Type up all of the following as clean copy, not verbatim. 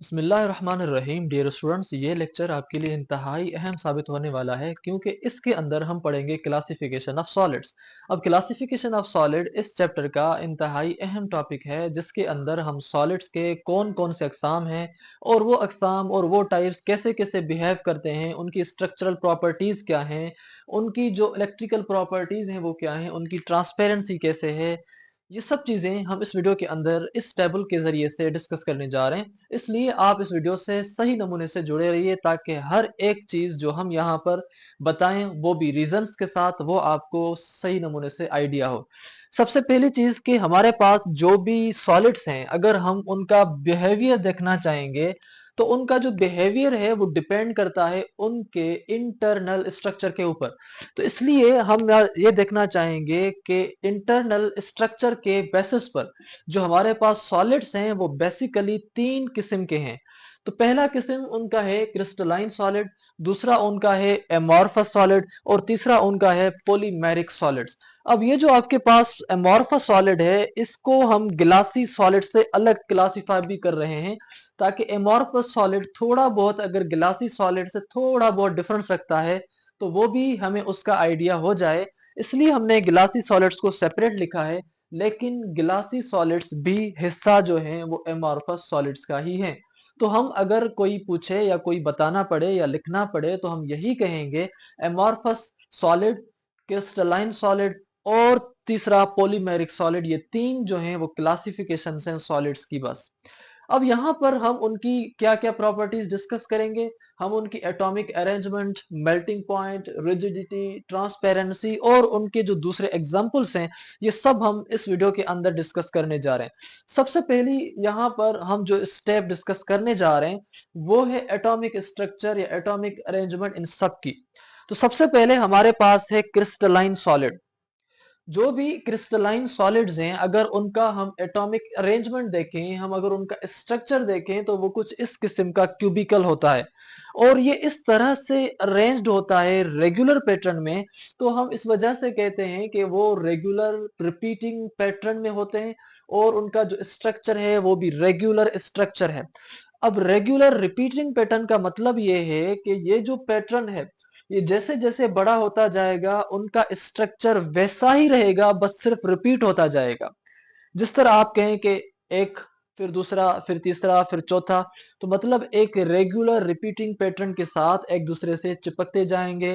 बिस्मिल्लाहिर्रहमानिर्रहीम। Dear students, ये lecture आपके लिए इंतहाई अहम साबित होने वाला है क्योंकि इसके अंदर हम पढ़ेंगे क्लासिफिकेशन ऑफ सॉलिड्स। अब क्लासिफिकेशन ऑफ सॉलिड इस चैप्टर का इंतहाई अहम टॉपिक है जिसके अंदर हम सॉलिड्स के कौन कौन से अकसाम हैं और वो अकसाम और वो टाइप्स कैसे कैसे बिहेव करते हैं, उनकी स्ट्रक्चरल प्रॉपर्टीज क्या हैं, उनकी जो इलेक्ट्रिकल प्रॉपर्टीज हैं वो क्या हैं, उनकी ट्रांसपेरेंसी कैसे है, ये सब चीजें हम इस वीडियो के अंदर इस टेबल के जरिए से डिस्कस करने जा रहे हैं। इसलिए आप इस वीडियो से सही नमूने से जुड़े रहिए ताकि हर एक चीज जो हम यहाँ पर बताएं वो भी रीजंस के साथ वो आपको सही नमूने से आइडिया हो। सबसे पहली चीज कि हमारे पास जो भी सॉलिड्स हैं, अगर हम उनका बिहेवियर देखना चाहेंगे तो उनका जो बिहेवियर है वो डिपेंड करता है उनके इंटरनल स्ट्रक्चर के ऊपर। तो इसलिए हम ये देखना चाहेंगे कि इंटरनल स्ट्रक्चर के बेसिस पर जो हमारे पास सॉलिड्स हैं वो बेसिकली तीन किस्म के हैं। तो पहला किस्म उनका है क्रिस्टलाइन सॉलिड, दूसरा उनका है एमॉर्फस सॉलिड और तीसरा उनका है पॉलीमेरिक सॉलिड्स। अब ये जो आपके पास एमॉर्फस सॉलिड है इसको हम गिलासी सॉलिड से अलग क्लासिफाई भी कर रहे हैं ताकि एमॉर्फस सॉलिड थोड़ा बहुत अगर गिलासी सॉलिड से थोड़ा बहुत डिफरेंस रखता है तो वो भी हमें उसका आइडिया हो जाए। इसलिए हमने गिलासी सॉलिड्स को सेपरेट लिखा है, लेकिन गिलासी सॉलिड्स भी हिस्सा जो है वो एमॉर्फस सॉलिड्स का ही है। तो हम अगर कोई पूछे या कोई बताना पड़े या लिखना पड़े तो हम यही कहेंगे एमॉर्फस सॉलिड, क्रिस्टलाइन सॉलिड और तीसरा पॉलीमेरिक सॉलिड। ये तीन जो हैं वो क्लासिफिकेशन हैं सॉलिड्स की बस। अब यहाँ पर हम उनकी क्या क्या प्रॉपर्टीज डिस्कस करेंगे। हम उनकी atomic arrangement, melting point, rigidity, transparency और उनके जो दूसरे एग्जांपल्स हैं ये सब हम इस वीडियो के अंदर डिस्कस करने जा रहे हैं। सबसे पहली यहाँ पर हम जो स्टेप डिस्कस करने जा रहे हैं वो है एटॉमिक स्ट्रक्चर या एटॉमिक अरेंजमेंट इन सब की। तो सबसे पहले हमारे पास है क्रिस्टलाइन सॉलिड। जो भी क्रिस्टलाइन सॉलिड्स हैं अगर उनका हम एटॉमिक अरेंजमेंट देखें, हम अगर उनका स्ट्रक्चर देखें तो वो कुछ इस किस्म का क्यूबिकल होता है और ये इस तरह से अरेंज्ड होता है रेगुलर पैटर्न में। तो हम इस वजह से कहते हैं कि वो रेगुलर रिपीटिंग पैटर्न में होते हैं और उनका जो स्ट्रक्चर है वो भी रेगुलर स्ट्रक्चर है। अब रेगुलर रिपीटिंग पैटर्न का मतलब ये है कि ये जो पैटर्न है ये जैसे जैसे बड़ा होता जाएगा उनका स्ट्रक्चर वैसा ही रहेगा, बस सिर्फ रिपीट होता जाएगा। जिस तरह आप कहें कि एक, फिर दूसरा, फिर तीसरा, फिर चौथा, तो मतलब एक रेगुलर रिपीटिंग पैटर्न के साथ एक दूसरे से चिपकते जाएंगे,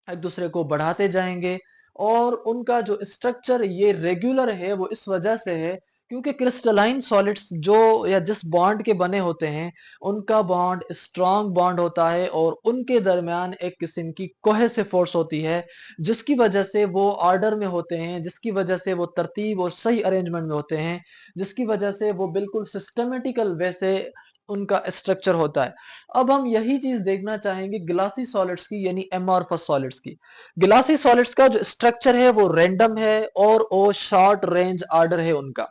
एक दूसरे को बढ़ाते जाएंगे। और उनका जो स्ट्रक्चर ये रेगुलर है वो इस वजह से है क्योंकि क्रिस्टलाइन सॉलिड्स जो या जिस बॉन्ड के बने होते हैं उनका बॉन्ड स्ट्रांग बॉन्ड होता है और उनके दरमियान एक किस्म की कोहेसिव फोर्स होती है जिसकी वजह से वो ऑर्डर में होते हैं, जिसकी वजह से वो तरतीब और सही अरेंजमेंट में होते हैं, जिसकी वजह से वो बिल्कुल सिस्टमेटिकल वे से उनका स्ट्रक्चर होता है। अब हम यही चीज देखना चाहेंगे ग्लासी सॉलिड्स की यानी एमॉर्फस सॉलिड्स की। ग्लासी सॉलिड्स का जो स्ट्रक्चर है वो रैंडम है और वो शॉर्ट रेंज ऑर्डर है उनका।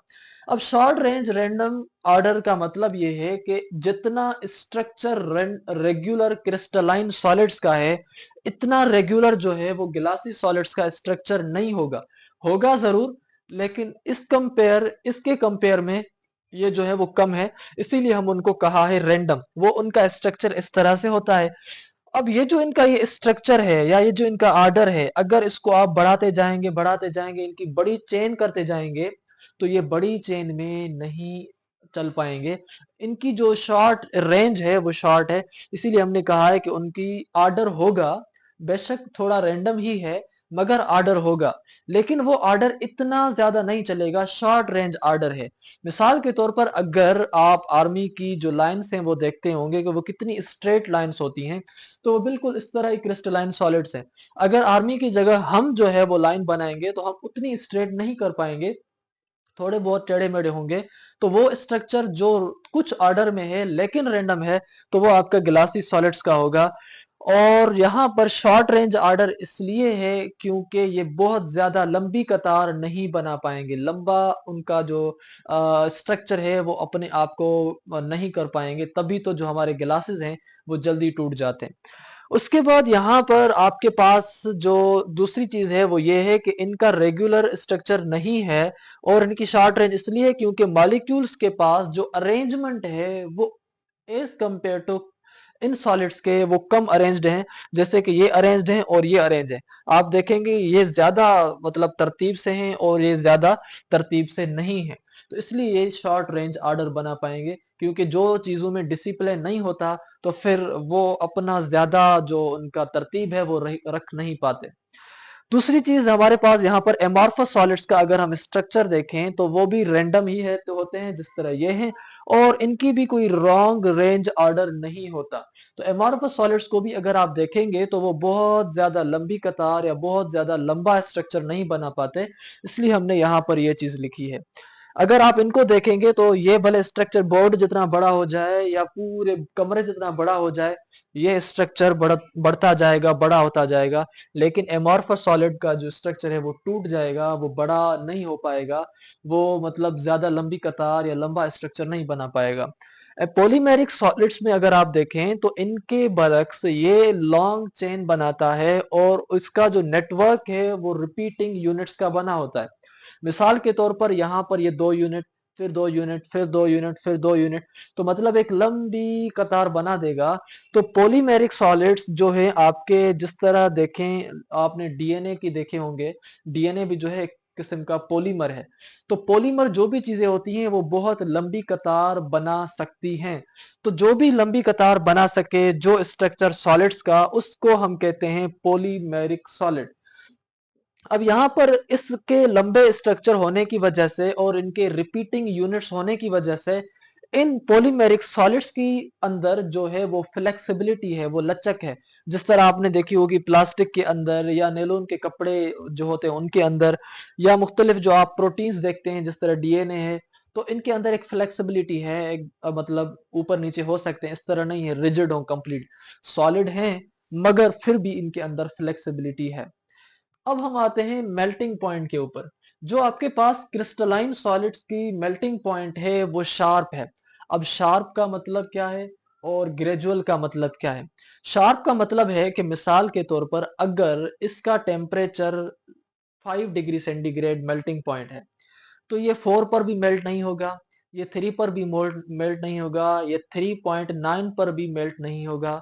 अब शॉर्ट रेंज रैंडम ऑर्डर का मतलब ये है कि जितना स्ट्रक्चर रेगुलर क्रिस्टलाइन सॉलिड्स का है इतना रेगुलर जो है वो ग्लासी सॉलिड्स का स्ट्रक्चर नहीं होगा। होगा जरूर, लेकिन इसके कंपेयर में ये जो है वो कम है। इसीलिए हम उनको कहा है रैंडम। वो उनका स्ट्रक्चर इस तरह से होता है। अब ये जो इनका ये स्ट्रक्चर है या ये जो इनका आर्डर है अगर इसको आप बढ़ाते जाएंगे इनकी बड़ी चेन करते जाएंगे तो ये बड़ी चेन में नहीं चल पाएंगे। इनकी जो शॉर्ट रेंज है वो शॉर्ट है, इसीलिए हमने कहा है कि उनकी आर्डर होगा, बेशक थोड़ा रैंडम ही है मगर आर्डर होगा। लेकिन वो आर्डर इतना ज्यादा नहीं चलेगा, शॉर्ट रेंज आर्डर है। मिसाल के तौर पर अगर आप आर्मी की जो लाइन्स हैं वो देखते होंगे कि वो कितनी स्ट्रेट लाइन्स होती हैं, तो वो बिल्कुल इस तरह ही क्रिस्टलाइन सॉलिड्स हैं। अगर आर्मी की जगह हम जो है वो लाइन बनाएंगे तो हम उतनी स्ट्रेट नहीं कर पाएंगे, थोड़े बहुत टेढ़े मेढ़े होंगे। तो वो स्ट्रक्चर जो कुछ ऑर्डर में है लेकिन रैंडम है तो वो आपका ग्लासी सॉलिड्स का होगा। और यहाँ पर शॉर्ट रेंज ऑर्डर इसलिए है क्योंकि ये बहुत ज्यादा लंबी कतार नहीं बना पाएंगे, लंबा उनका जो स्ट्रक्चर है वो अपने आप को नहीं कर पाएंगे, तभी तो जो हमारे ग्लासेस हैं वो जल्दी टूट जाते हैं। उसके बाद यहाँ पर आपके पास जो दूसरी चीज है वो ये है कि इनका रेगुलर स्ट्रक्चर नहीं है और इनकी शॉर्ट रेंज इसलिए है क्योंकि मॉलिक्यूल्स के पास जो अरेंजमेंट है वो as compare to in solids के वो कम अरेंज्ड हैं, जैसे कि ये अरेंज्ड हैं और ये अरेंज है। आप देखेंगे ये ज्यादा मतलब तरतीब से हैं और ये ज्यादा तरतीब से नहीं है। तो इसलिए ये शॉर्ट रेंज ऑर्डर बना पाएंगे, क्योंकि जो चीजों में डिसिप्लिन नहीं होता तो फिर वो अपना ज्यादा जो उनका तरतीब है वो रख नहीं पाते। दूसरी चीज हमारे पास यहाँ पर एमॉर्फस सॉलिड्स का अगर हम स्ट्रक्चर देखें तो वो भी रैंडम ही है तो होते हैं जिस तरह ये हैं, और इनकी भी कोई रॉन्ग रेंज ऑर्डर नहीं होता। तो एमॉर्फस सॉलिड्स को भी अगर आप देखेंगे तो वो बहुत ज्यादा लंबी कतार या बहुत ज्यादा लंबा स्ट्रक्चर नहीं बना पाते, इसलिए हमने यहाँ पर ये चीज लिखी है। अगर आप इनको देखेंगे तो ये भले स्ट्रक्चर बोर्ड जितना बड़ा हो जाए या पूरे कमरे जितना बड़ा हो जाए, ये स्ट्रक्चर बढ़ता जाएगा, बड़ा होता जाएगा, लेकिन एमॉर्फस सॉलिड का जो स्ट्रक्चर है वो टूट जाएगा, वो बड़ा नहीं हो पाएगा, वो मतलब ज्यादा लंबी कतार या लंबा स्ट्रक्चर नहीं बना पाएगा। पॉलीमेरिक सॉलिड्स में अगर आप देखें तो इनके बरक्स ये लॉन्ग चेन बनाता है और इसका जो नेटवर्क है वो रिपीटिंग यूनिट्स का बना होता है। मिसाल के तौर पर यहाँ पर ये 2 यूनिट, फिर 2 यूनिट, फिर 2 यूनिट, फिर 2 यूनिट, तो मतलब एक लंबी कतार बना देगा। तो पॉलीमेरिक सॉलिड्स जो है आपके जिस तरह देखें, आपने डीएनए की देखे होंगे, डीएनए भी जो है एक किस्म का पॉलीमर है। तो पॉलीमर जो भी चीजें होती हैं वो बहुत लंबी कतार बना सकती हैं। तो जो भी लंबी कतार बना सके जो स्ट्रक्चर सॉलिड्स का, उसको हम कहते हैं पॉलीमेरिक सॉलिड। अब यहाँ पर इसके लंबे स्ट्रक्चर होने की वजह से और इनके रिपीटिंग यूनिट्स होने की वजह से इन पॉलीमेरिक सॉलिड्स की अंदर जो है वो फ्लेक्सिबिलिटी है, वो लचक है। जिस तरह आपने देखी होगी प्लास्टिक के अंदर या नेलोन के कपड़े जो होते हैं उनके अंदर, या मुख्तलिफ जो आप प्रोटीन्स देखते हैं जिस तरह डीएनए है, तो इनके अंदर एक फ्लेक्सिबिलिटी है, एक मतलब ऊपर नीचे हो सकते हैं, इस तरह नहीं है रिजिड हो, कंप्लीट सॉलिड है, मगर फिर भी इनके अंदर फ्लेक्सिबिलिटी है। अब हम आते हैं मेल्टिंग पॉइंट के ऊपर। जो आपके पास क्रिस्टलाइन सॉलिड्स की मेल्टिंग पॉइंट है वो शार्प है। अब शार्प का मतलब क्या है और ग्रेजुअल का मतलब क्या है? शार्प का मतलब है कि मिसाल के तौर पर अगर इसका temperature 5 degree centigrade melting point है, तो ये 4 पर भी मेल्ट नहीं होगा, ये 3 पर भी मेल्ट नहीं होगा, ये 3.9 पर भी मेल्ट नहीं होगा।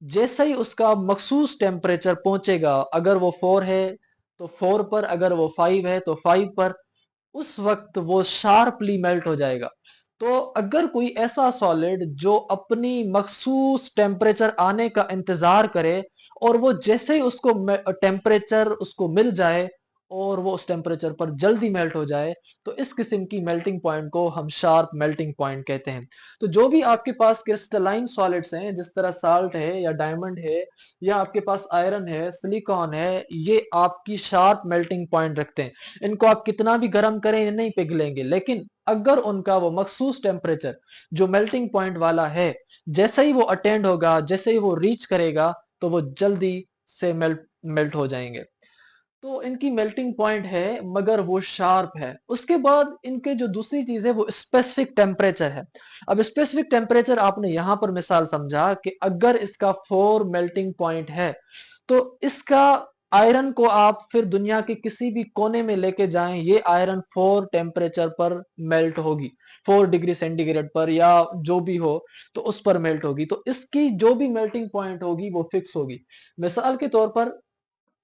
जैसे ही उसका मखसूस टेम्परेचर पहुंचेगा, अगर वो 4 है तो 4 पर, अगर वो 5 है तो 5 पर, उस वक्त वो शार्पली मेल्ट हो जाएगा। तो अगर कोई ऐसा सॉलिड जो अपनी मखसूस टेम्परेचर आने का इंतजार करे और वो जैसे ही उसको टेम्परेचर उसको मिल जाए और वो उस टेम्परेचर पर जल्दी मेल्ट हो जाए, तो इस किस्म की मेल्टिंग पॉइंट को हम शार्प मेल्टिंग पॉइंट कहते हैं। तो जो भी आपके पास क्रिस्टलाइन सॉलिड्स हैं, जिस तरह साल्ट है या डायमंड है या आपके पास आयरन है, सिलिकॉन है, ये आपकी शार्प मेल्टिंग पॉइंट रखते हैं। इनको आप कितना भी गर्म करें ये नहीं पिघलेंगे, लेकिन अगर उनका वो मखसूस टेम्परेचर जो मेल्टिंग पॉइंट वाला है, जैसे ही वो अटेंड होगा, जैसे ही वो रीच करेगा, तो वो जल्दी से मेल्ट मेल्ट हो जाएंगे। तो इनकी मेल्टिंग पॉइंट है मगर वो शार्प है। उसके बाद इनके जो दूसरी चीज है वो स्पेसिफिक टेम्परेचर है। अब स्पेसिफिक टेम्परेचर आपने यहां पर मिसाल समझा कि अगर इसका 4 मेल्टिंग पॉइंट है तो इसका आयरन को आप फिर दुनिया के किसी भी कोने में लेके जाएं, ये आयरन 4 टेम्परेचर पर मेल्ट होगी, 4 डिग्री सेंटीग्रेड पर या जो भी हो, तो उस पर मेल्ट होगी। तो इसकी जो भी मेल्टिंग पॉइंट होगी वो फिक्स होगी। मिसाल के तौर पर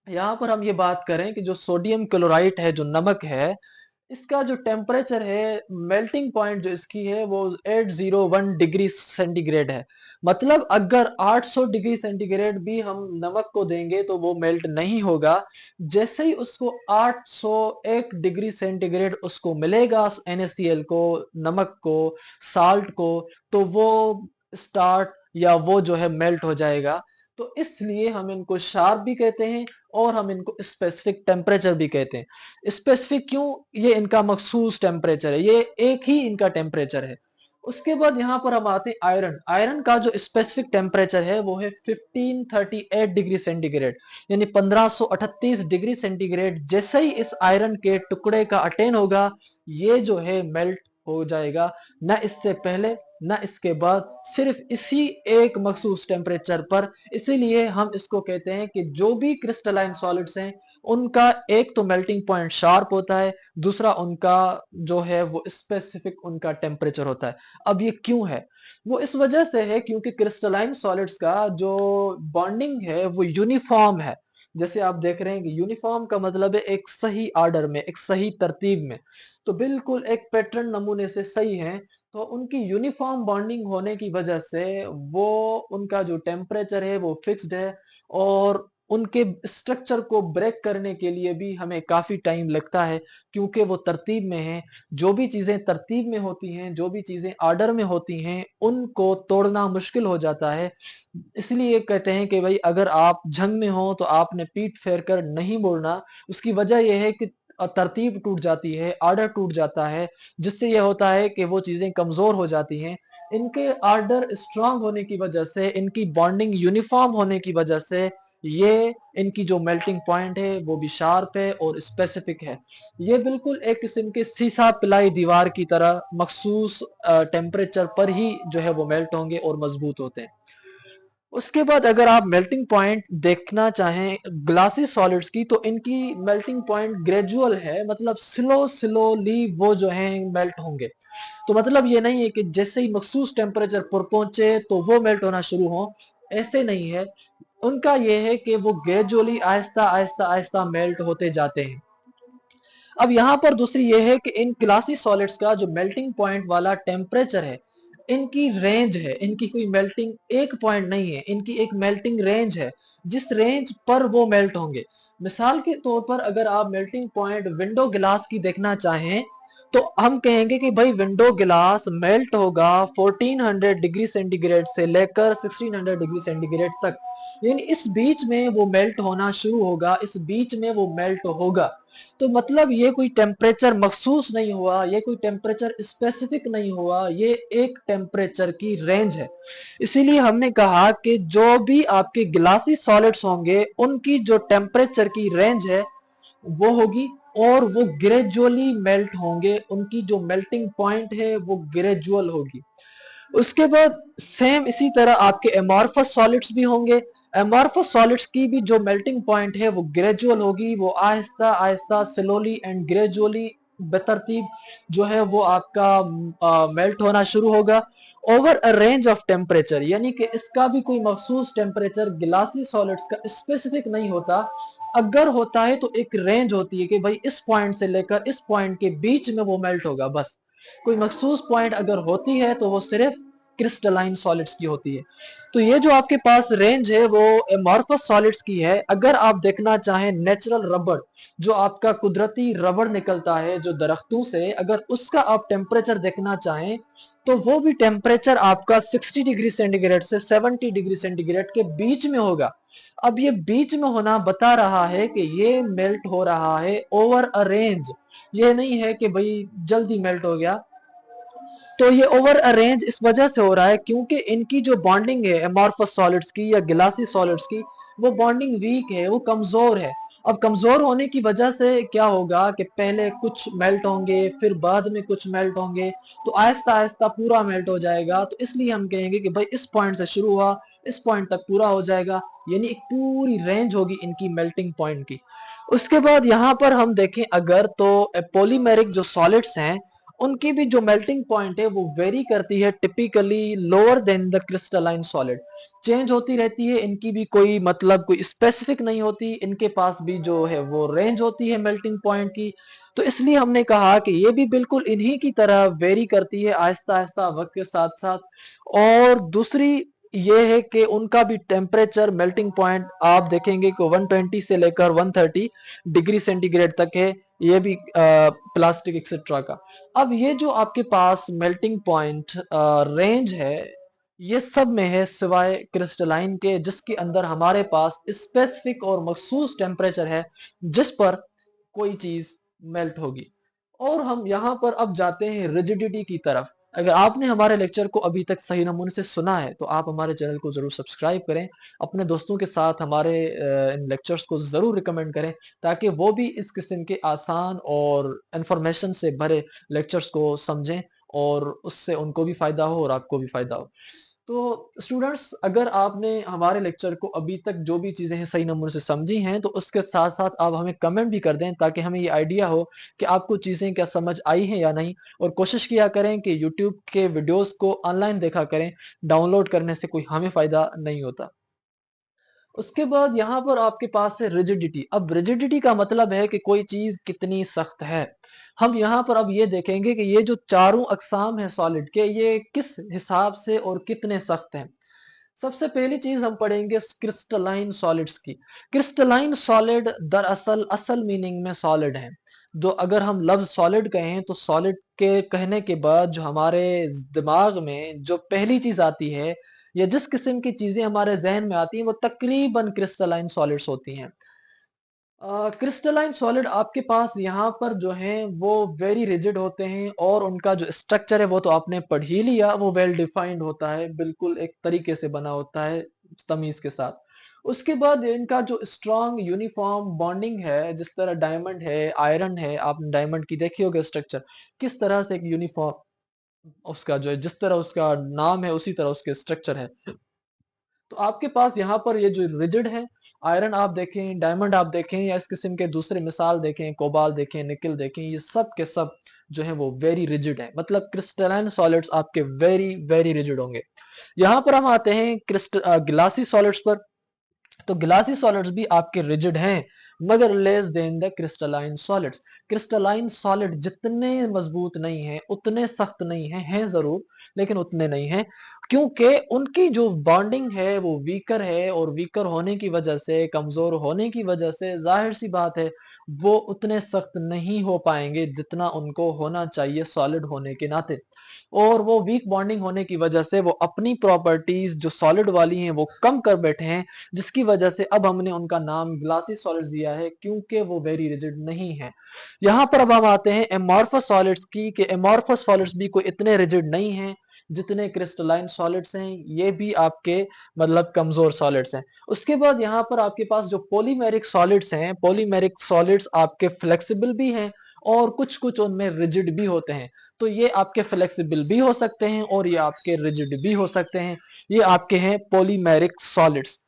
यहाँ पर हम ये बात करें कि जो सोडियम क्लोराइड है, जो नमक है, इसका जो टेम्परेचर है, मेल्टिंग पॉइंट जो इसकी है वो 801 डिग्री सेंटीग्रेड है। मतलब अगर 800 डिग्री सेंटीग्रेड भी हम नमक को देंगे तो वो मेल्ट नहीं होगा। जैसे ही उसको 801 डिग्री सेंटीग्रेड उसको मिलेगा, NaCl को, नमक को, साल्ट को, तो वो स्टार्ट या वो जो है मेल्ट हो जाएगा। तो इसलिए हम इनको शार्प भी कहते हैं और हम इनको स्पेसिफिक टेम्परेचर भी कहते हैं। स्पेसिफिक क्यों? ये इनका मखसूस टेम्परेचर है, ये एक ही इनका टेम्परेचर है। उसके बाद यहाँ पर हम आते हैं आयरन। आयरन का जो स्पेसिफिक टेम्परेचर है वो है 1538 डिग्री सेंटीग्रेड, यानी 1538 डिग्री सेंटीग्रेड। जैसे ही इस आयरन के टुकड़े का अटेन होगा, ये जो है मेल्ट हो जाएगा, न इससे पहले न इसके बाद, सिर्फ इसी एक मखसूस टेम्परेचर पर। इसीलिए हम इसको कहते हैं कि जो भी क्रिस्टलाइन सॉलिड्स हैं उनका एक तो मेल्टिंग पॉइंट शार्प होता है, दूसरा उनका जो है वो स्पेसिफिक उनका टेम्परेचर होता है। अब ये क्यों है? वो इस वजह से है क्योंकि क्रिस्टलाइन सॉलिड्स का जो बॉन्डिंग है वो यूनिफॉर्म है। जैसे आप देख रहे हैं कि यूनिफॉर्म का मतलब है एक सही ऑर्डर में, एक सही तरतीब में। तो बिल्कुल एक पैटर्न नमूने से सही है। तो उनकी यूनिफॉर्म बॉन्डिंग होने की वजह से वो उनका जो टेम्परेचर है वो फिक्स्ड है, और उनके स्ट्रक्चर को ब्रेक करने के लिए भी हमें काफी टाइम लगता है, क्योंकि वो तरतीब में है। जो भी चीजें तरतीब में होती हैं, जो भी चीजें ऑर्डर में होती हैं, उनको तोड़ना मुश्किल हो जाता है। इसलिए कहते हैं कि भाई अगर आप जंग में हो तो आपने पीठ फेर कर नहीं मुड़ना। उसकी वजह यह है कि तरतीब टूट जाती है, ऑर्डर टूट जाता है, जिससे यह होता है कि वो चीजें कमजोर हो जाती हैं। इनके ऑर्डर स्ट्रांग होने की वजह से, इनकी बॉन्डिंग यूनिफॉर्म होने की वजह से, ये इनकी जो मेल्टिंग पॉइंट है वो भी शार्प है और स्पेसिफिक है। ये बिल्कुल एक किस्म के सीसा पिलाई दीवार की तरह मखसूस टेम्परेचर पर ही जो है वो मेल्ट होंगे और मजबूत होते हैं। उसके बाद अगर आप मेल्टिंग पॉइंट देखना चाहें ग्लासी सॉलिड्स की, तो इनकी मेल्टिंग पॉइंट ग्रेजुअल है, मतलब स्लोली वो जो है मेल्ट होंगे। तो मतलब ये नहीं है कि जैसे ही मखसूस टेम्परेचर पर पहुंचे तो वो मेल्ट होना शुरू हो, ऐसे नहीं है। उनका ये है कि वो ग्रेजुअली आहिस्ता आहिस्ता आहिस्ता मेल्ट होते जाते हैं। अब यहाँ पर दूसरी ये है कि इन क्लासी सॉलिड्स का जो मेल्टिंग पॉइंट वाला टेम्परेचर है, इनकी रेंज है, इनकी कोई मेल्टिंग एक पॉइंट नहीं है, इनकी एक मेल्टिंग रेंज है जिस रेंज पर वो मेल्ट होंगे। मिसाल के तौर पर अगर आप मेल्टिंग पॉइंट विंडो गिलास की देखना चाहें, तो हम कहेंगे कि भाई विंडो गिलास मेल्ट होगा 1400 डिग्री सेंटीग्रेड से लेकर 1600 डिग्री सेंटीग्रेड तक, यानी इस बीच में वो मेल्ट होना शुरू होगा, इस बीच में वो मेल्ट होगा। तो मतलब ये कोई टेम्परेचर मखसूस नहीं हुआ, ये कोई टेम्परेचर स्पेसिफिक नहीं हुआ, ये एक टेम्परेचर की रेंज है। इसीलिए हमने कहा कि जो भी आपके ग्लासी सॉलिड्स होंगे उनकी जो टेम्परेचर की रेंज है वो होगी, और वो ग्रेजुअली मेल्ट होंगे, उनकी जो मेल्टिंग पॉइंट है वो ग्रेजुअल होगी। उसके बाद सेम इसी तरह आपके एमॉर्फस सॉलिड्स भी होंगे। एमॉर्फस सॉलिड्स की भी जो मेल्टिंग पॉइंट है वो ग्रेजुअल होगी, वो Aahista Aahista slowly and gradually बेतरतीब जो है वो आपका मेल्ट होना शुरू होगा over a range of temperature, यानी कि इसका भी कोई मखसूस टेम्परेचर गिलासी सॉलिड्स का स्पेसिफिक नहीं होता। अगर होता है तो एक रेंज होती है कि भाई इस पॉइंट से लेकर इस पॉइंट के बीच में वो मेल्ट होगा, बस। कोई मखसूस पॉइंट अगर होती है तो वो सिर्फ क्रिस्टलाइन सॉलिड्स की होती है। तो ये जो आपके पास रेंज है वो एमॉर्फस सॉलिड्स की है। अगर आप देखना चाहें नेचुरल रबड़, जो आपका कुदरती रबड़ निकलता है जो दरख्तों से, अगर उसका आप टेम्परेचर देखना चाहें तो वो भी टेम्परेचर आपका 60 डिग्री सेंटीग्रेड से 70 डिग्री सेंटीग्रेड के बीच में होगा। अब ये बीच में होना बता रहा है कि ये मेल्ट हो रहा है ओवर अ रेंज, ये नहीं है कि भाई जल्दी मेल्ट हो गया। तो ये ओवर अरेंज इस वजह से हो रहा है क्योंकि इनकी जो बॉन्डिंग है एमॉर्फस सॉलिड्स की या गिलासी सॉलिड्स की, वो बॉन्डिंग वीक है, वो कमजोर है। अब कमजोर होने की वजह से क्या होगा कि पहले कुछ मेल्ट होंगे, फिर बाद में कुछ मेल्ट होंगे, तो आहिस्ता आहिस्ता पूरा मेल्ट हो जाएगा। तो इसलिए हम कहेंगे कि भाई इस पॉइंट से शुरू हुआ, इस पॉइंट तक पूरा हो जाएगा, यानी एक पूरी रेंज होगी इनकी मेल्टिंग पॉइंट की। उसके बाद यहाँ पर हम देखें अगर, तो पॉलीमेरिक जो सॉलिड्स हैं उनकी भी जो मेल्टिंग पॉइंट है वो वेरी करती है, typically lower than the crystalline solid, change होती रहती है। इनकी भी कोई मतलब कोई स्पेसिफिक नहीं होती, इनके पास भी जो है वो रेंज होती है मेल्टिंग पॉइंट की। तो इसलिए हमने कहा कि ये भी बिल्कुल इन्हीं की तरह वेरी करती है आहिस्ता आहिस्ता वक्त के साथ साथ। और दूसरी ये है कि उनका भी टेम्परेचर मेल्टिंग पॉइंट आप देखेंगे कि 120 से लेकर 130 डिग्री सेंटीग्रेड तक है, ये भी प्लास्टिक एक्सेट्रा का। अब ये जो आपके पास मेल्टिंग पॉइंट रेंज है, ये सब में है सिवाय क्रिस्टलाइन के, जिसके अंदर हमारे पास स्पेसिफिक और मखसूस टेम्परेचर है जिस पर कोई चीज मेल्ट होगी। और हम यहाँ पर अब जाते हैं रिजिडिटी की तरफ। अगर आपने हमारे लेक्चर को अभी तक सही नमूने से सुना है तो आप हमारे चैनल को जरूर सब्सक्राइब करें, अपने दोस्तों के साथ हमारे इन लेक्चर्स को जरूर रिकमेंड करें, ताकि वो भी इस किस्म के आसान और इंफॉर्मेशन से भरे लेक्चर्स को समझें और उससे उनको भी फायदा हो और आपको भी फायदा हो। तो स्टूडेंट्स, अगर आपने हमारे लेक्चर को अभी तक जो भी चीजें हैं सही नंबर से समझी हैं, तो उसके साथ साथ आप हमें कमेंट भी कर दें, ताकि हमें ये आइडिया हो कि आपको चीजें क्या समझ आई हैं या नहीं। और कोशिश किया करें कि यूट्यूब के वीडियोस को ऑनलाइन देखा करें, डाउनलोड करने से कोई हमें फायदा नहीं होता। उसके बाद यहाँ पर आपके पास है रिजिडिटी। अब रिजिडिटी का मतलब है कि कोई चीज कितनी सख्त है। हम यहाँ पर अब ये देखेंगे कि ये जो चारों अकसाम है सॉलिड के, ये किस हिसाब से और कितने सख्त हैं। सबसे पहली चीज हम पढ़ेंगे क्रिस्टलाइन सॉलिड्स की। क्रिस्टलाइन सॉलिड दरअसल असल मीनिंग में सॉलिड है। जो अगर हम लफ्ज सॉलिड कहें, तो सॉलिड के कहने के बाद जो हमारे दिमाग में जो पहली चीज आती है, या जिस किस्म की चीजें हमारे जहन में आती हैं, वो तकरीबन क्रिस्टलाइन सॉलिड्स होती हैं। क्रिस्टलाइन सॉलिड आपके पास यहाँ पर जो है वो वेरी रिजिड होते हैं, और उनका जो स्ट्रक्चर है वो तो आपने पढ़ ही लिया, वो वेल डिफाइंड होता है, बिल्कुल एक तरीके से बना होता है, तमीज के साथ। उसके बाद इनका जो स्ट्रॉन्ग यूनिफॉर्म बॉन्डिंग है, जिस तरह डायमंड है, आयरन है, आपने डायमंड की देखी होगी स्ट्रक्चर, किस तरह से एक यूनिफॉर्म उसका जो है, जिस तरह उसका नाम है उसी तरह उसके स्ट्रक्चर है। तो आपके पास यहाँ पर ये जो रिजिड है, आयरन आप देखें, डायमंड आप देखें, या इस किस्म के दूसरे मिसाल देखें, कोबाल देखें, निकल देखें, ये सब के सब जो है वो वेरी रिजिड है। मतलब क्रिस्टलाइन सॉलिड्स आपके वेरी वेरी रिजिड होंगे। यहाँ पर हम आते हैं ग्लासी सॉलिड्स पर। तो ग्लासी सॉलिड्स भी आपके रिजिड हैं, मगर less than the crystalline solids. Crystalline solid जितने मजबूत नहीं है, उतने सख्त नहीं हैं जरूर, लेकिन उतने नहीं हैं, क्योंकि उनकी जो बॉन्डिंग है वो वीकर है, और वीकर होने की वजह से, कमजोर होने की वजह से, जाहिर सी बात है वो उतने सख्त नहीं हो पाएंगे जितना उनको होना चाहिए सॉलिड होने के नाते। और वो वीक बॉन्डिंग होने की वजह से वो अपनी प्रॉपर्टीज जो सॉलिड वाली हैं वो कम कर बैठे हैं, जिसकी वजह से अब हमने उनका नाम ग्लासी सॉलिड्स दिया है, क्योंकि वो वेरी रिजिड नहीं है। यहां पर अब हम आते हैं एमॉर्फस सॉलिड्स की, कि एमॉर्फस सॉलिड्स भी कोई इतने रिजिड नहीं हैं जितने क्रिस्टलाइन सॉलिड्स हैं, ये भी आपके मतलब कमजोर सॉलिड्स हैं। उसके बाद यहाँ पर आपके पास जो पॉलीमेरिक सॉलिड्स हैं, पॉलीमेरिक सॉलिड्स आपके फ्लेक्सिबल भी हैं, और कुछ कुछ उनमें रिजिड भी होते हैं। तो ये आपके फ्लेक्सिबल भी हो सकते हैं, और ये आपके रिजिड भी हो सकते हैं। ये आपके हैं पॉलीमेरिक सॉलिड्स।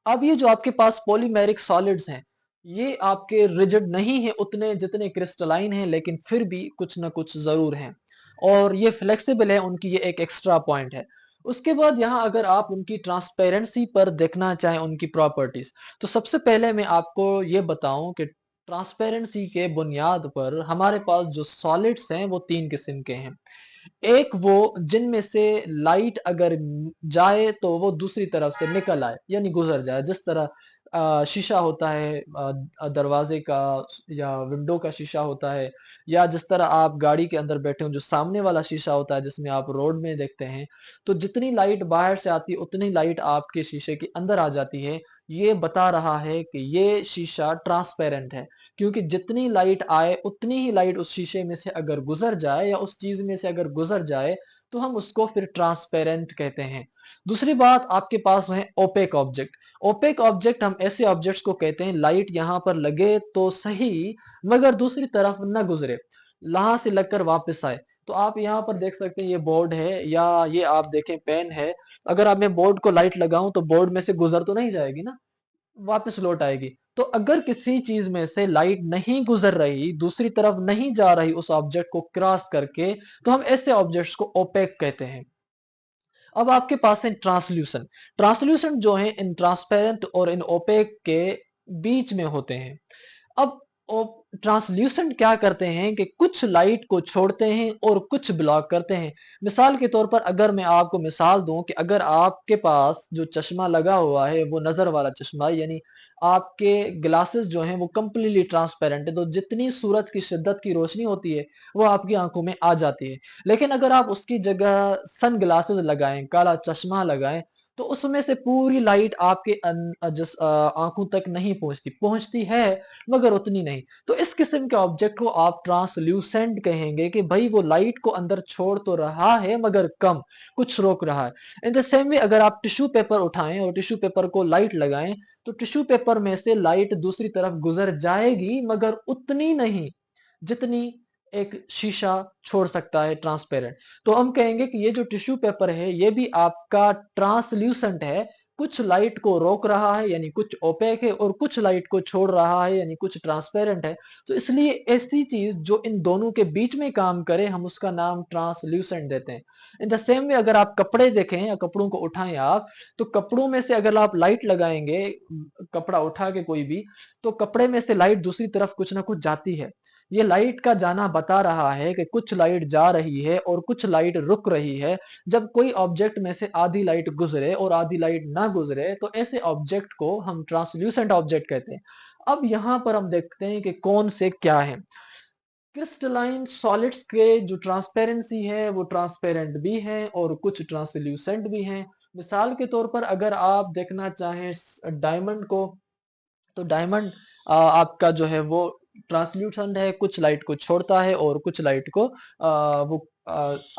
अब ये जो आपके पास पॉलीमेरिक सॉलिड्स हैं, ये आपके रिजिड नहीं है उतने जितने क्रिस्टलाइन हैं, लेकिन फिर भी कुछ ना कुछ जरूर हैं, और ये फ्लेक्सिबल है, उनकी ये एक एक्स्ट्रा पॉइंट है। उसके बाद यहाँ अगर आप उनकी ट्रांसपेरेंसी पर देखना चाहें, उनकी प्रॉपर्टीज, तो सबसे पहले मैं आपको ये बताऊं कि ट्रांसपेरेंसी के बुनियाद पर हमारे पास जो सॉलिड्स हैं वो तीन किस्म के हैं। एक वो जिनमें से लाइट अगर जाए तो वो दूसरी तरफ से निकल आए, यानी गुजर जाए, जिस तरह शीशा होता है दरवाजे का, या विंडो का शीशा होता है, या जिस तरह आप गाड़ी के अंदर बैठे हो जो सामने वाला शीशा होता है जिसमें आप रोड में देखते हैं, तो जितनी लाइट बाहर से आती है उतनी लाइट आपके शीशे के अंदर आ जाती है। ये बता रहा है कि ये शीशा ट्रांसपेरेंट है, क्योंकि जितनी लाइट आए उतनी ही लाइट उस शीशे में से अगर गुजर जाए, या उस चीज में से अगर गुजर जाए, तो हम उसको फिर ट्रांसपेरेंट कहते हैं। दूसरी बात आपके पास है ओपेक ऑब्जेक्ट। ओपेक ऑब्जेक्ट हम ऐसे ऑब्जेक्ट्स को कहते हैं, लाइट यहां पर लगे तो सही, मगर दूसरी तरफ न गुजरे, यहां से लगकर वापस आए। तो आप यहाँ पर देख सकते हैं, ये बोर्ड है, या ये आप देखें पेन है, अगर आप मैं बोर्ड को लाइट लगाऊं तो बोर्ड में से गुजर तो नहीं जाएगी ना, वापस लौट आएगी। तो अगर किसी चीज में से लाइट नहीं गुजर रही, दूसरी तरफ नहीं जा रही उस ऑब्जेक्ट को क्रॉस करके, तो हम ऐसे ऑब्जेक्ट्स को ओपेक कहते हैं। अब आपके पास है ट्रांसल्यूशन। ट्रांसल्यूशन जो है इन ट्रांसपेरेंट और इन ओपेक के बीच में होते हैं। अब ट्रांसल्यूसेंट क्या करते हैं कि कुछ लाइट को छोड़ते हैं और कुछ ब्लॉक करते हैं। मिसाल के तौर पर अगर मैं आपको मिसाल दूं कि अगर आपके पास जो चश्मा लगा हुआ है वो नजर वाला चश्मा, यानी आपके ग्लासेस जो हैं वो कंप्लीटली ट्रांसपेरेंट है, तो जितनी सूरज की शिद्दत की रोशनी होती है वो आपकी आंखों में आ जाती है। लेकिन अगर आप उसकी जगह सन ग्लासेस लगाएं, काला चश्मा लगाएं, तो उसमें से पूरी लाइट आपके आंखों तक नहीं पहुंचती, पहुंचती है मगर उतनी नहीं। तो इस किस्म के ऑब्जेक्ट को आप ट्रांसल्यूसेंट कहेंगे, कि भाई वो लाइट को अंदर छोड़ तो रहा है मगर कम, कुछ रोक रहा है। इन द सेम वे अगर आप टिश्यू पेपर उठाएं और टिश्यू पेपर को लाइट लगाएं, तो टिश्यू पेपर में से लाइट दूसरी तरफ गुजर जाएगी, मगर उतनी नहीं जितनी एक शीशा छोड़ सकता है ट्रांसपेरेंट। तो हम कहेंगे कि ये जो टिश्यू पेपर है ये भी आपका ट्रांसल्यूसेंट है, कुछ लाइट को रोक रहा है यानी कुछ ओपेक है, और कुछ लाइट को छोड़ रहा है यानी कुछ ट्रांसपेरेंट है। तो इसलिए ऐसी चीज जो इन दोनों के बीच में काम करे हम उसका नाम ट्रांसल्यूसेंट देते हैं। इन द सेम वे अगर आप कपड़े देखें या कपड़ों को उठाएं आप, तो कपड़ों में से अगर आप लाइट लगाएंगे, कपड़ा उठा के कोई भी, तो कपड़े में से लाइट दूसरी तरफ कुछ ना कुछ जाती है। ये लाइट का जाना बता रहा है कि कुछ लाइट जा रही है और कुछ लाइट रुक रही है। जब कोई ऑब्जेक्ट में से आधी लाइट गुजरे और आधी लाइट ना गुजरे तो ऐसे ऑब्जेक्ट को हम ट्रांसल्यूसेंट ऑब्जेक्ट कहते हैं। अब यहां पर हम देखते हैं कि कौन से क्या है। क्रिस्टलाइन सॉलिड्स के जो ट्रांसपेरेंसी है वो ट्रांसपेरेंट भी है और कुछ ट्रांसल्यूसेंट भी हैं। मिसाल के तौर पर अगर आप देखना चाहें डायमंड को, तो डायमंड आपका जो है वो ट्रांसल्यूसेंट है, कुछ लाइट को छोड़ता है और कुछ लाइट को वो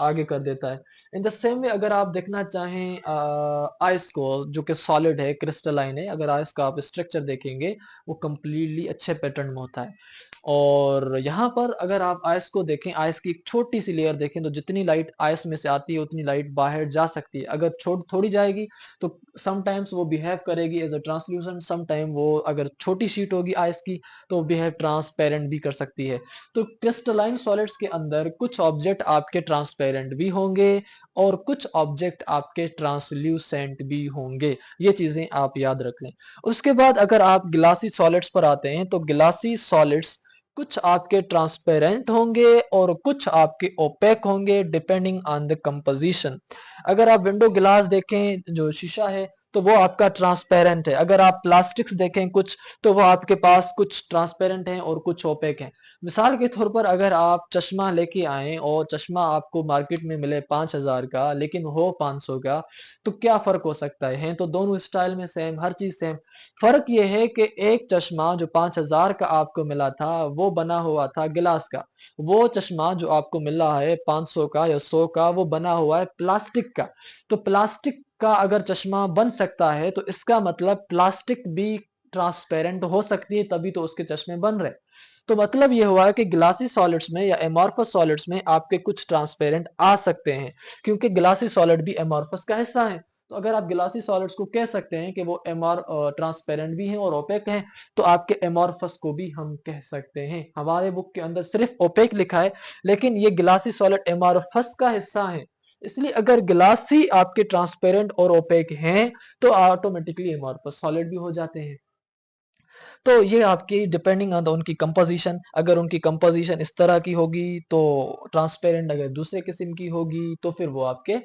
आगे कर देता है। इन द सेम वे अगर आप देखना चाहें आइस को, जो कि सॉलिड है, क्रिस्टलाइन है, अगर आइस का आप स्ट्रक्चर देखेंगे वो कंप्लीटली अच्छे पैटर्न में होता है। और यहाँ पर अगर आप आइस को देखें, आइस की एक छोटी सी लेयर देखें, तो जितनी लाइट आइस में से आती है उतनी लाइट बाहर जा सकती है। अगर छोड़ थोड़ी जाएगी तो समटाइम्स वो बिहेव करेगी एज अ ट्रांसल्यूसेंट, समटाइम वो अगर छोटी शीट होगी आइस की तो बिहेव ट्रांसपेरेंट भी कर सकती है। तो क्रिस्टलाइन सॉलिड्स के अंदर कुछ ऑब्जेक्ट आपके ट्रांसपेरेंट भी होंगे और कुछ ऑब्जेक्ट आपके ट्रांसल्यूसेंट भी होंगे। ये चीजें आप याद रख लें। उसके बाद अगर आप गिलासी सॉलिड्स पर आते हैं, तो गिलासी सॉलिड्स कुछ आपके ट्रांसपेरेंट होंगे और कुछ आपके ओपेक होंगे डिपेंडिंग ऑन द कंपोजिशन। अगर आप विंडो ग्लास देखें, जो शीशा है, तो वो आपका ट्रांसपेरेंट है। अगर आप प्लास्टिक्स देखें कुछ, तो वो आपके पास कुछ ट्रांसपेरेंट हैं और कुछ ओपेक हैं। मिसाल के तौर पर अगर आप चश्मा लेके आए और चश्मा आपको मार्केट में मिले 5,000 का लेकिन हो 500 का, तो क्या फर्क हो सकता है? तो दोनों स्टाइल में सेम, हर चीज सेम। फर्क ये है कि एक चश्मा जो 5,000 का आपको मिला था वो बना हुआ था गिलास का, वो चश्मा जो आपको मिल रहा है 500 का या 100 का वो बना हुआ है प्लास्टिक का। तो प्लास्टिक का अगर चश्मा बन सकता है तो इसका मतलब प्लास्टिक भी ट्रांसपेरेंट हो सकती है, तभी तो उसके चश्मे बन रहे। तो मतलब ये हुआ है कि ग्लासी सॉलिड्स में या एमॉर्फस सॉलिड्स में आपके कुछ ट्रांसपेरेंट आ सकते हैं, क्योंकि ग्लासी सॉलिड भी एमॉर्फस का हिस्सा है। तो अगर आप ग्लासी सॉलिड्स को कह सकते हैं कि वो एमआर ट्रांसपेरेंट भी हैं और ओपेक हैं, तो आपके एमॉर्फस को भी हम कह सकते हैं। हमारे बुक के अंदर सिर्फ ओपेक लिखा है, लेकिन ये ग्लासी सॉलिड एमॉर्फस का हिस्सा है। इसलिए अगर ग्लासी आपके ट्रांसपेरेंट और ओपेक हैं तो ऑटोमेटिकली एमॉर्फस सॉलिड भी हो जाते हैं। तो ये आपकी डिपेंडिंग ऑन उनकी कंपोजिशन, अगर उनकी कंपोजिशन इस तरह की होगी तो ट्रांसपेरेंट, अगर दूसरे किस्म की होगी तो फिर वो आपके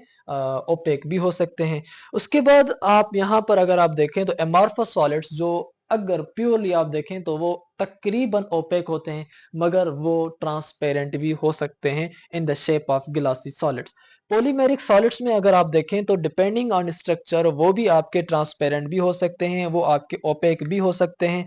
ओपेक भी हो सकते हैं। उसके बाद आप यहाँ पर अगर आप देखें तो एमॉर्फस सॉलिड्स जो अगर प्योरली आप देखें तो वो तकरीबन ओपेक होते हैं, मगर वो ट्रांसपेरेंट भी हो सकते हैं in the shape of glassy solids. Polymeric solids में अगर आप देखें तो डिपेंडिंग ऑन स्ट्रक्चर वो भी आपके ट्रांसपेरेंट भी हो सकते हैं, वो आपके ओपेक भी हो सकते हैं।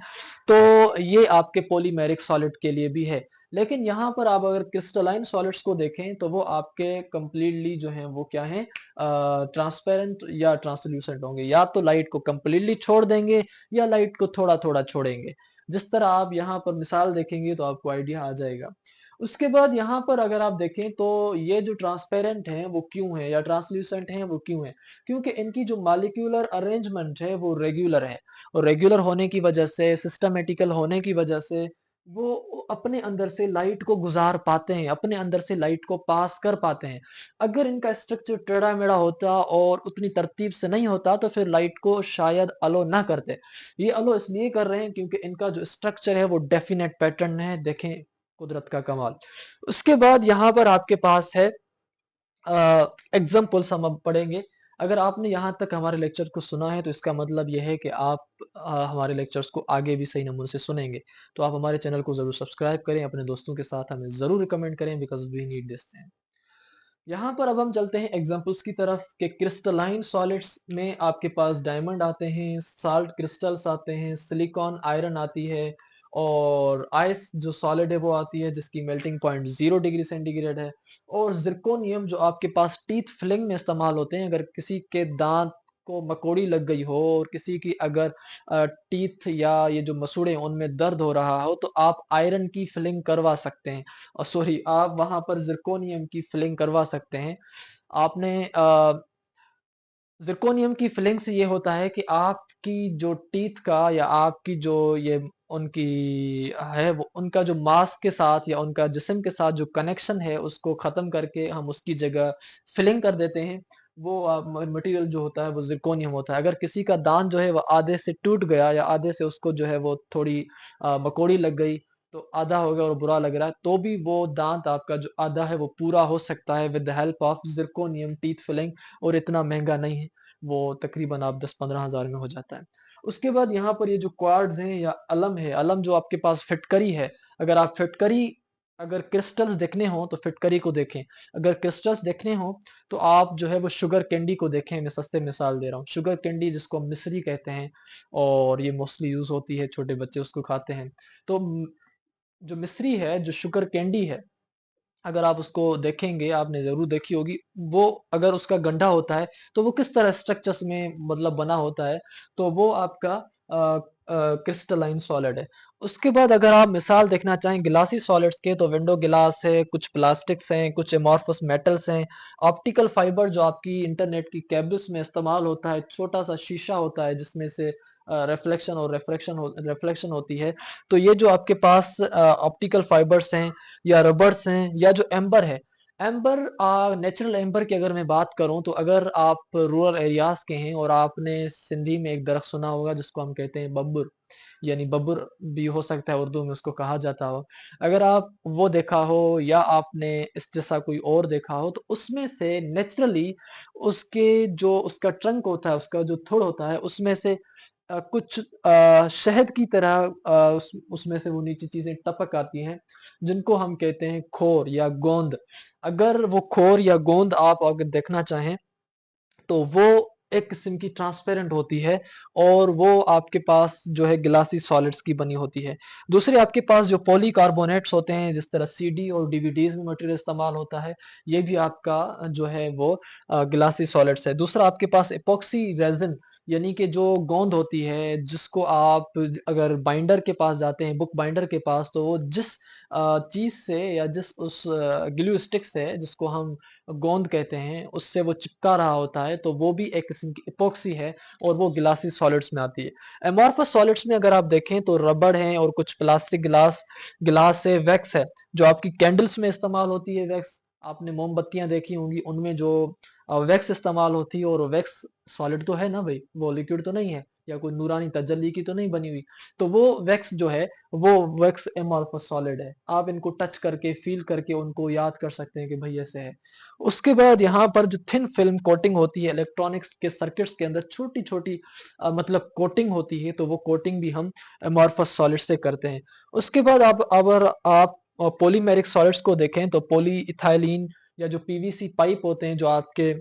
तो ये आपके पॉलीमेरिक सॉलिड के लिए भी है। लेकिन यहाँ पर आप अगर क्रिस्टलाइन सॉलिड्स को देखें तो वो आपके कंप्लीटली जो है वो क्या है, ट्रांसपेरेंट या ट्रांसल्यूसेंट होंगे। या तो लाइट को कंप्लीटली छोड़ देंगे या लाइट को थोड़ा थोड़ा छोड़ेंगे। जिस तरह आप यहाँ पर मिसाल देखेंगे तो आपको आइडिया आ जाएगा। उसके बाद यहाँ पर अगर आप देखें तो ये जो ट्रांसपेरेंट हैं वो क्यों है या ट्रांसल्यूसेंट हैं वो क्यों है, क्योंकि इनकी जो मॉलिक्यूलर अरेंजमेंट है वो रेगुलर है। और रेगुलर होने की वजह से, सिस्टमेटिकल होने की वजह से वो अपने अंदर से लाइट को गुजार पाते हैं, अपने अंदर से लाइट को पास कर पाते हैं। अगर इनका स्ट्रक्चर टेढ़ा मेढ़ा होता और उतनी तरतीब से नहीं होता तो फिर लाइट को शायद अलो ना करते। ये अलो इसलिए कर रहे हैं क्योंकि इनका जो स्ट्रक्चर है वो डेफिनेट पैटर्न है। देखें कुदरत का कमाल। उसके बाद यहाँ पर आपके पास है एग्जाम्पल्स हम अब पढ़ेंगे। अगर आपने यहाँ तक हमारे लेक्चर को सुना है तो इसका मतलब यह है कि आप हमारे लेक्चर्स को आगे भी सही नमूने से सुनेंगे। तो आप हमारे चैनल को जरूर सब्सक्राइब करें, अपने दोस्तों के साथ हमें जरूर रिकमेंड करें, because we need this thing. यहाँ पर अब हम चलते हैं एग्जाम्पल्स की तरफ कि क्रिस्टलाइन सॉलिड्स में आपके पास डायमंड आते हैं, साल्ट क्रिस्टल्स आते हैं, सिलिकॉन आयरन आती है, और आइस जो सॉलिड है वो आती है जिसकी मेल्टिंग पॉइंट 0 डिग्री सेंटीग्रेड है, और जिरकोनियम जो आपके पास टीथ फिलिंग में इस्तेमाल होते हैं। अगर किसी के दांत को मकोड़ी लग गई हो और किसी की अगर टीथ या ये जो मसूड़े हैं उनमें दर्द हो रहा हो, तो आप आयरन की फिलिंग करवा सकते हैं, सॉरी, आप वहां पर जिरकोनियम की फिलिंग करवा सकते हैं। आपने जिरकोनियम की फिलिंग से ये होता है कि आपकी जो टीथ का या आपकी जो ये उनकी है वो उनका जो मांस के साथ या उनका जिस्म के साथ जो कनेक्शन है उसको खत्म करके हम उसकी जगह फिलिंग कर देते हैं। वो मटेरियल जो होता है वो जिरकोनियम होता है। अगर किसी का दांत जो है वो आधे से टूट गया या आधे से उसको जो है वो थोड़ी मकोड़ी लग गई, तो आधा हो गया और बुरा लग रहा है, तो भी वो दांत आपका जो आधा है वो पूरा हो सकता है with the help of zirconium teeth filling, और इतना महंगा नहीं है। वो तकरीबन आप 10-15 हज़ार में हो जाता है। उसके बाद यहाँ पर ये जो क्वार्ट्ज हैं या अलम है, अलम जो आपके पास फिटकरी है, अगर आप फिटकरी अगर क्रिस्टल्स देखने हों तो फिटकरी को देखें। अगर क्रिस्टल्स देखने हों तो आप जो है वो शुगर कैंडी को देखें। मैं सस्ते मिसाल दे रहा हूँ। शुगर कैंडी जिसको हम मिश्री कहते हैं और ये मोस्टली यूज़ होती है, छोटे बच्चे उसको खाते हैं। तो जो मिश्री है, जो शुगर कैंडी है, अगर आप उसको देखेंगे, आपने ज़रूर देखी होगी, वो अगर उसका गंढा होता है, तो वो किस तरह स्ट्रक्चर्स में मतलब बना होता है, तो वो आपका क्रिस्टलाइन सॉलिड है। उसके बाद अगर आप मिसाल देखना चाहें ग्लासी सॉलिड्स के, तो विंडो ग्लास है, कुछ प्लास्टिक्स हैं, कुछ एमॉर्फस मेटल्स हैं, ऑप्टिकल फाइबर जो आपकी इंटरनेट की केबल्स में इस्तेमाल होता है, छोटा-सा शीशा होता है जिसमें से रिफ्लेक्शन और रिफ्लेक्शन होती है। तो ये जो आपके पास ऑप्टिकल फाइबर्स हैं या रबर्स हैं या जो एम्बर है, एम्बर नेचुरल एम्बर की अगर मैं बात करूं, तो अगर आप रूरल एरियाज के हैं और आपने सिंधी में एक दरख्त सुना होगा जिसको हम कहते हैं बब्बर, यानी बब्बर भी हो सकता है उर्दू में उसको कहा जाता हो। अगर आप वो देखा हो या आपने इस जैसा कोई और देखा हो, तो उसमें से नेचुरली उसके जो उसका ट्रंक होता है, उसका जो थोड़ होता है, उसमें से कुछ शहद की तरह उसमें से वो नीचे चीजें टपक आती हैं, जिनको हम कहते हैं खोर या गोंद। अगर वो खोर या गोंद आप अगर देखना चाहें, तो वो एक किस्म की ट्रांसपेरेंट होती है और वो आपके पास जो है ग्लासी सॉलिड्स की बनी होती है। दूसरे आपके पास जो पॉलीकार्बोनेट्स होते हैं, जिस तरह सीडी और डीवीडीज में मटेरियल इस्तेमाल होता है, ये भी आपका जो है वो ग्लासी सॉलिड्स है। दूसरा आपके पास एपॉक्सी रेजिन, यानी कि जो गोंद होती है, जिसको आप अगर बाइंडर के पास जाते हैं, बुक बाइंडर के पास, तो वो जिस चीज से या जिस उस ग्लू स्टिक से जिसको हम गोंद कहते हैं, उससे वो चिपका रहा होता है, तो वो भी एक किस्म की इपॉक्सी है और वो ग्लासी सॉलिड्स में आती है। एमॉर्फस सॉलिड्स में अगर आप देखें तो रबड़ है और कुछ प्लास्टिक ग्लास ग्लास है, वैक्स है, जो आपकी कैंडल्स में इस्तेमाल होती है। वैक्स आपने मोमबत्तियां देखी होंगी, उनमें जो वैक्स इस्तेमाल होती है, और वैक्स सॉलिड तो है ना भाई, वो लिक्विड तो नहीं है या कोई नूरानी तजल्ली की तो नहीं बनी हुई। तो वो वैक्स जो है वो वैक्स एमॉर्फस सॉलिड है। आप इनको टच करके फील करके उनको याद कर सकते हैं कि भाई ऐसे है। उसके बाद यहाँ पर जो थिन फिल्म कोटिंग होती है इलेक्ट्रॉनिक्स के सर्किट्स के अंदर, छोटी छोटी मतलब कोटिंग होती है, तो वो कोटिंग भी हम एमॉर्फस सॉलिड से करते हैं। उसके बाद आप अगर आप पॉलीमेरिक सॉलिड्स को देखें, तो पॉली इथाइलिन या जो पीवीसी पाइप होते हैं, जो आपके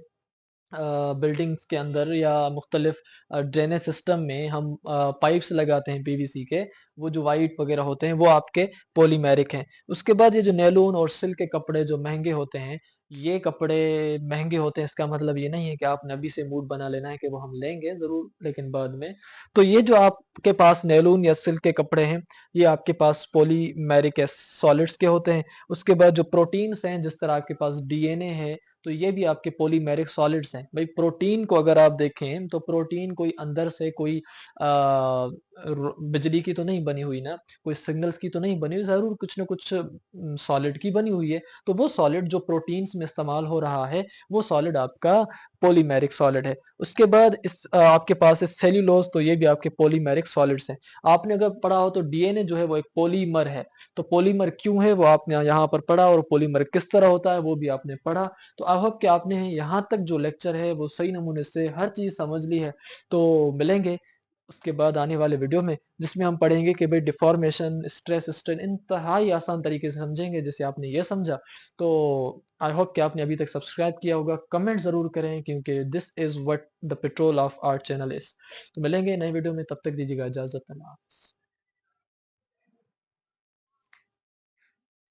बिल्डिंग्स के अंदर या मुख्तलिफ ड्रेनेज सिस्टम में हम पाइप्स लगाते हैं पीवीसी के, वो जो वाइट वगैरह होते हैं, वो आपके पॉलीमेरिक हैं। उसके बाद ये जो नैलून और सिल्क के कपड़े जो महंगे होते हैं, ये कपड़े महंगे होते हैं, इसका मतलब ये नहीं है कि आपने अभी से मूड बना लेना है कि वो हम लेंगे जरूर लेकिन बाद में। तो ये जो आपके पास नैलून या सिल्क के कपड़े हैं, ये आपके पास पॉलीमेरिक सॉलिड्स के होते हैं। उसके बाद जो प्रोटीन्स हैं, जिस तरह आपके पास डीएनए है, तो ये भी आपके पॉलीमेरिक सॉलिड्स हैं। भाई प्रोटीन को अगर आप देखें, तो प्रोटीन कोई अंदर से कोई बिजली की तो नहीं बनी हुई ना, कोई सिग्नल्स की तो नहीं बनी हुई, जरूर कुछ ना कुछ सॉलिड की बनी हुई है। तो वो सॉलिड जो प्रोटीन्स में इस्तेमाल हो रहा है, वो सॉलिड आपका पॉलीमेरिक सॉलिड है। उसके बाद आपके पास है सेल्यूलोज, तो ये भी आपके पॉलीमेरिक सॉलिड्स हैं। आपने अगर पढ़ा हो तो डीएनए जो है वो एक पॉलीमर है। तो पॉलीमर क्यों है वो आपने यहाँ पर पढ़ा, और पॉलीमर किस तरह होता है वो भी आपने पढ़ा। तो आई होप कि आपने यहाँ तक जो लेक्चर है वो सही नमूने से हर चीज समझ ली है। तो मिलेंगे उसके बाद आने वाले वीडियो में, जिसमें हम पढ़ेंगे कि भाई डिफॉर्मेशन, स्ट्रेस स्ट्रेन इंतहाई आसान तरीके से समझेंगे जैसे आपने ये समझा। तो आई होप कि आपने अभी तक सब्सक्राइब किया होगा, कमेंट जरूर करें, क्योंकि this is what the petrol of our channel is. तो मिलेंगे नए वीडियो में, तब तक दीजिएगा इजाजत, अल्लाह हाफ़िज़।